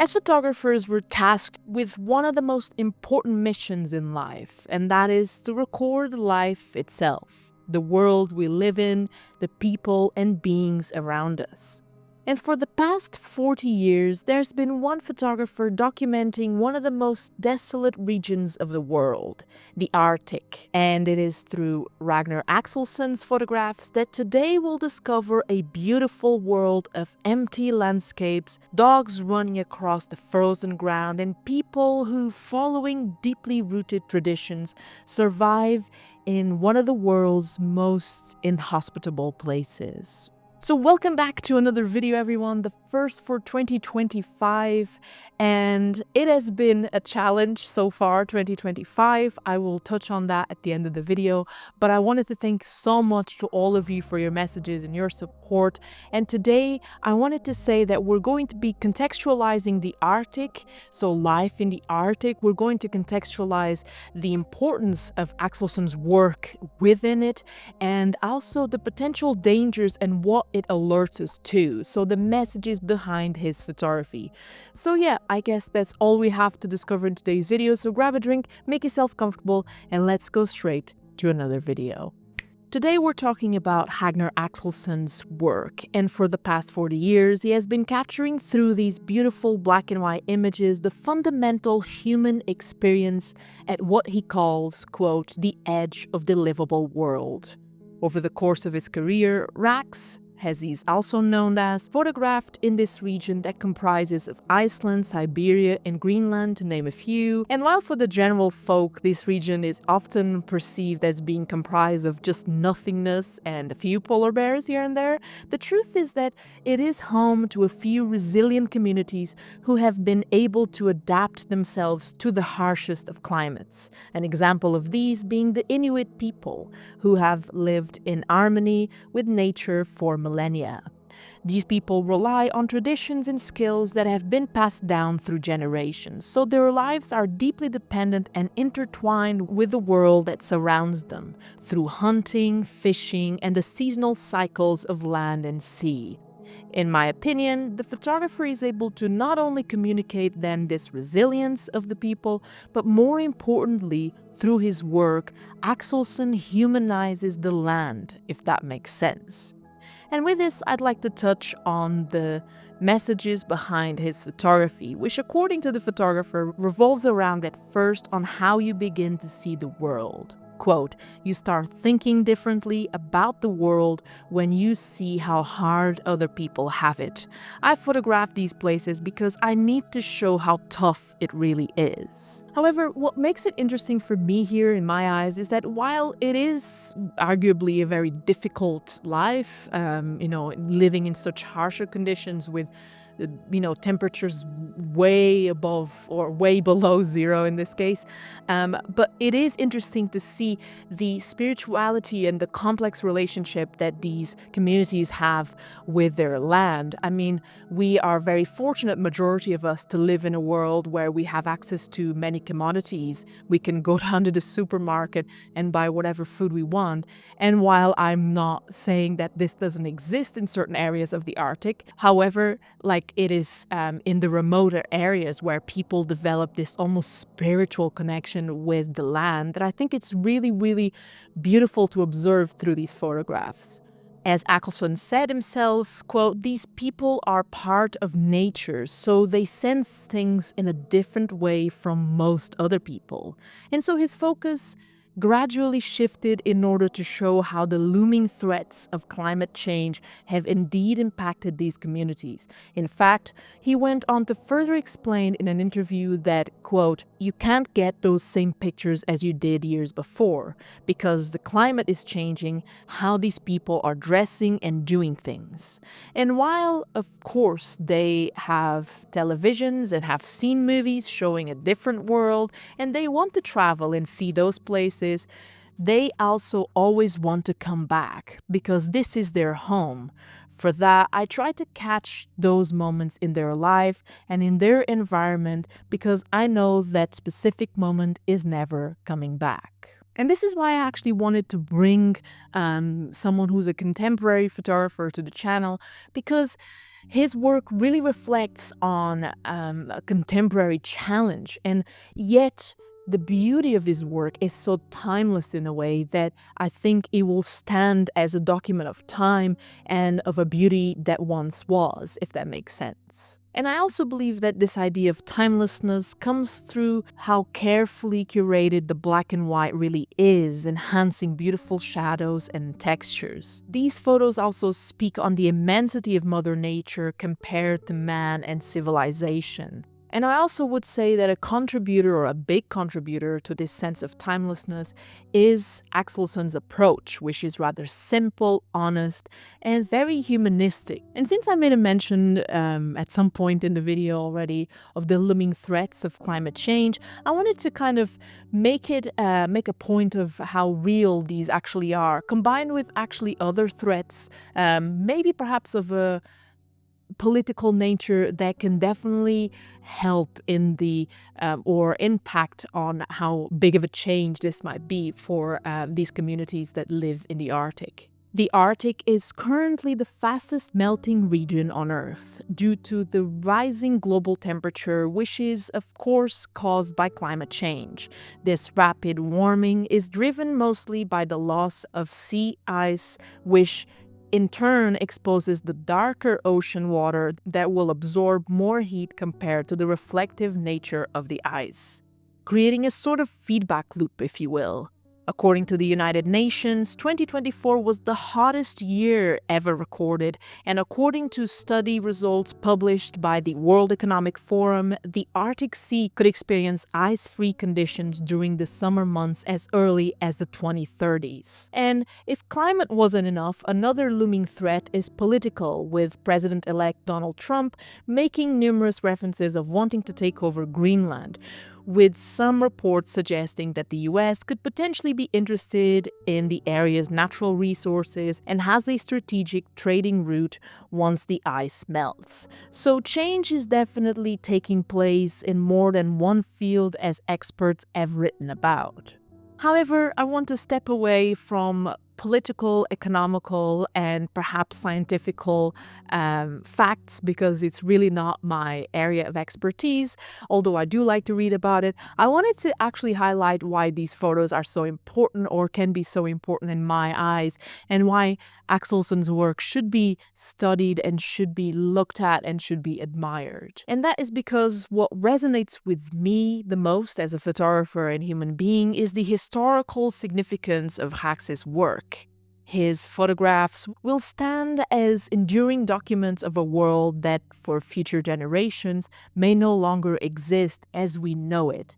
As photographers, we're tasked with one of the most important missions in life, and that is to record life itself, the world we live in, the people and beings around us. And for the past 40 years, there's been one photographer documenting one of the most desolate regions of the world, the Arctic. And it is through Ragnar Axelsson's photographs that today we'll discover a beautiful world of empty landscapes, dogs running across the frozen ground, and people who, following deeply rooted traditions, survive in one of the world's most inhospitable places. So welcome back to another video, everyone, the first for 2025, and it has been a challenge so far, 2025. I will touch on that at the end of the video, but I wanted to thank so much to all of you for your messages and your support. And today I wanted to say that we're going to be contextualizing the Arctic, so life in the Arctic. We're going to contextualize the importance of Axelsson's work within it, and also the potential dangers and what it alerts us to, so the messages behind his photography. So yeah, I guess that's all we have to discover in today's video, so grab a drink, make yourself comfortable, and let's go straight to another video. Today we're talking about Ragnar Axelsson's work, and for the past 40 years he has been capturing through these beautiful black and white images the fundamental human experience at what he calls, quote, the edge of the livable world. Over the course of his career, Rax, as he's also known as, photographed in this region that comprises of Iceland, Siberia, and Greenland, to name a few. And while for the general folk this region is often perceived as being comprised of just nothingness and a few polar bears here and there, the truth is that it is home to a few resilient communities who have been able to adapt themselves to the harshest of climates. An example of these being the Inuit people, who have lived in harmony with nature for millennia. These people rely on traditions and skills that have been passed down through generations, so their lives are deeply dependent and intertwined with the world that surrounds them, through hunting, fishing, and the seasonal cycles of land and sea. In my opinion, the photographer is able to not only communicate then this resilience of the people, but more importantly, through his work, Axelsson humanizes the land, if that makes sense. And with this, I'd like to touch on the messages behind his photography, which according to the photographer revolves around at first on how you begin to see the world. Quote, you start thinking differently about the world when you see how hard other people have it. I photograph these places because I need to show how tough it really is. However, what makes it interesting for me here in my eyes is that while it is arguably a very difficult life, living in such harsher conditions with temperatures way above or way below zero in this case. But it is interesting to see the spirituality and the complex relationship that these communities have with their land. I mean, we are very fortunate, majority of us, to live in a world where we have access to many commodities. We can go down to the supermarket and buy whatever food we want. And while I'm not saying that this doesn't exist in certain areas of the Arctic, however, it is in the remoter areas where people develop this almost spiritual connection with the land that I think it's really, really beautiful to observe through these photographs. As Axelsson said himself, quote, these people are part of nature, so they sense things in a different way from most other people. And so his focus gradually shifted in order to show how the looming threats of climate change have indeed impacted these communities. In fact, he went on to further explain in an interview that, quote, you can't get those same pictures as you did years before, because the climate is changing how these people are dressing and doing things. And while, of course, they have televisions and have seen movies showing a different world, and they want to travel and see those places, they also always want to come back because this is their home. For that, I try to catch those moments in their life and in their environment because I know that specific moment is never coming back. And this is why I actually wanted to bring someone who's a contemporary photographer to the channel, because his work really reflects on a contemporary challenge. And yet, the beauty of his work is so timeless in a way that I think it will stand as a document of time and of a beauty that once was, if that makes sense. And I also believe that this idea of timelessness comes through how carefully curated the black and white really is, enhancing beautiful shadows and textures. These photos also speak on the immensity of Mother Nature compared to man and civilization. And I also would say that a contributor, or a big contributor, to this sense of timelessness is Axelsson's approach, which is rather simple, honest, and very humanistic. And since I made a mention at some point in the video already of the looming threats of climate change, I wanted to kind of make a point of how real these actually are, combined with actually other threats, maybe perhaps of a political nature that can definitely help in the or impact on how big of a change this might be for these communities that live in the Arctic. The Arctic is currently the fastest melting region on Earth due to the rising global temperature, which is, of course, caused by climate change. This rapid warming is driven mostly by the loss of sea ice, which in turn exposes the darker ocean water that will absorb more heat compared to the reflective nature of the ice, creating a sort of feedback loop, if you will. According to the United Nations, 2024 was the hottest year ever recorded, and according to study results published by the World Economic Forum, the Arctic Sea could experience ice-free conditions during the summer months as early as the 2030s. And if climate wasn't enough, another looming threat is political, with President-elect Donald Trump making numerous references of wanting to take over Greenland, with some reports suggesting that the US could potentially be interested in the area's natural resources and has a strategic trading route once the ice melts. So change is definitely taking place in more than one field, as experts have written about. However, I want to step away from political, economical, and perhaps scientifical facts, because it's really not my area of expertise, although I do like to read about it. I wanted to actually highlight why these photos are so important, or can be so important in my eyes, and why Axelsson's work should be studied and should be looked at and should be admired. And that is because what resonates with me the most as a photographer and human being is the historical significance of Ax's work. His photographs will stand as enduring documents of a world that, for future generations, may no longer exist as we know it.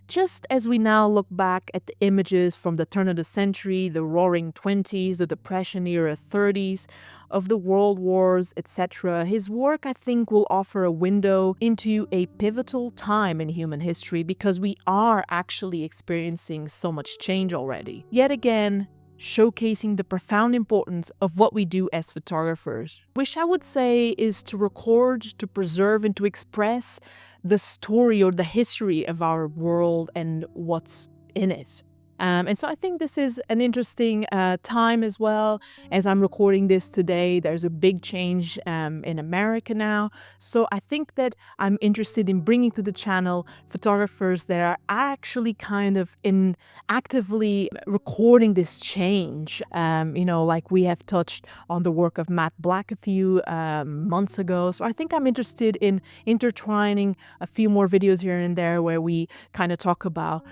Just as we now look back at the images from the turn of the century, the Roaring Twenties, the Depression-era 30s, of the World Wars, etc., his work, I think, will offer a window into a pivotal time in human history, because we are actually experiencing so much change already. Yet again, showcasing the profound importance of what we do as photographers, which I would say is to record, to preserve, and to express the story or the history of our world and what's in it. And so I think this is an interesting time as well. As I'm recording this today, there's a big change in America now. So I think that I'm interested in bringing to the channel photographers that are actually kind of actively recording this change. Like we have touched on the work of Matt Black a few months ago. So I think I'm interested in intertwining a few more videos here and there where we kind of talk about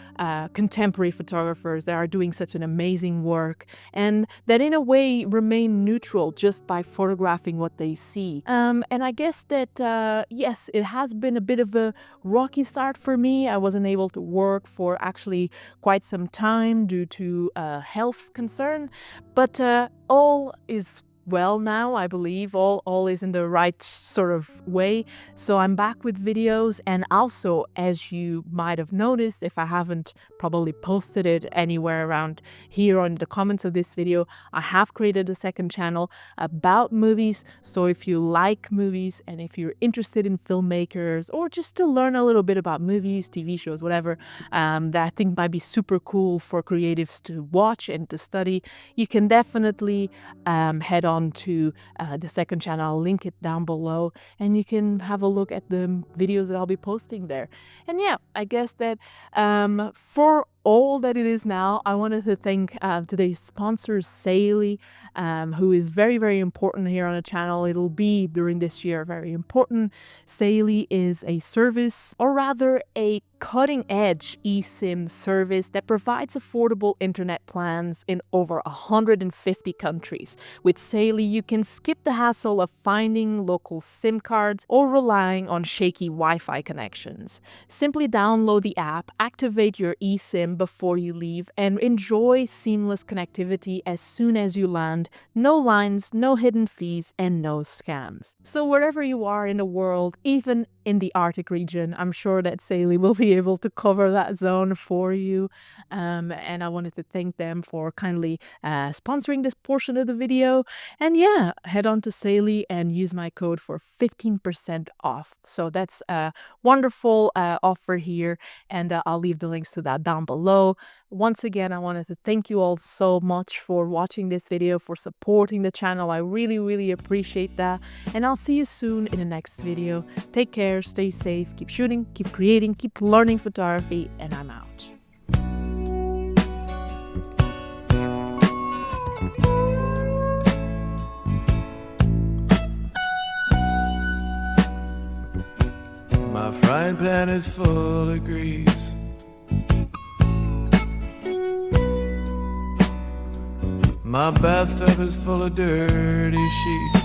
contemporary photographers that are doing such an amazing work, and that in a way remain neutral just by photographing what they see. And I guess that, yes, it has been a bit of a rocky start for me. I wasn't able to work for actually quite some time due to health concern, but all is well now, I believe. All is in the right sort of way. So I'm back with videos, and also, as you might have noticed, if I haven't probably posted it anywhere around here on the comments of this video, I have created a second channel about movies. So if you like movies and if you're interested in filmmakers, or just to learn a little bit about movies, TV shows, whatever, that I think might be super cool for creatives to watch and to study, you can definitely head on to the second channel. I'll link it down below, and you can have a look at the videos that I'll be posting there. And yeah, I guess that for all that it is now, I wanted to thank today's sponsor, Saley, who is very, very important here on the channel. It'll be during this year very important. Saley is a service, or rather a cutting-edge eSIM service that provides affordable internet plans in over 150 countries. With Saley, you can skip the hassle of finding local SIM cards or relying on shaky Wi-Fi connections. Simply download the app, activate your eSIM before you leave, and enjoy seamless connectivity as soon as you land. No lines, no hidden fees, and no scams. So wherever you are in the world, even in the Arctic region, I'm sure that Saley will be able to cover that zone for you. And I wanted to thank them for kindly sponsoring this portion of the video. And yeah, head on to Saley and use my code for 15% off. So that's a wonderful offer here, and I'll leave the links to that down below. Once again, I wanted to thank you all so much for watching this video, for supporting the channel. I really, really appreciate that. And I'll see you soon in the next video. Take care, stay safe, keep shooting, keep creating, keep learning photography, and I'm out. My frying pan is full of grease. My bathtub is full of dirty sheets.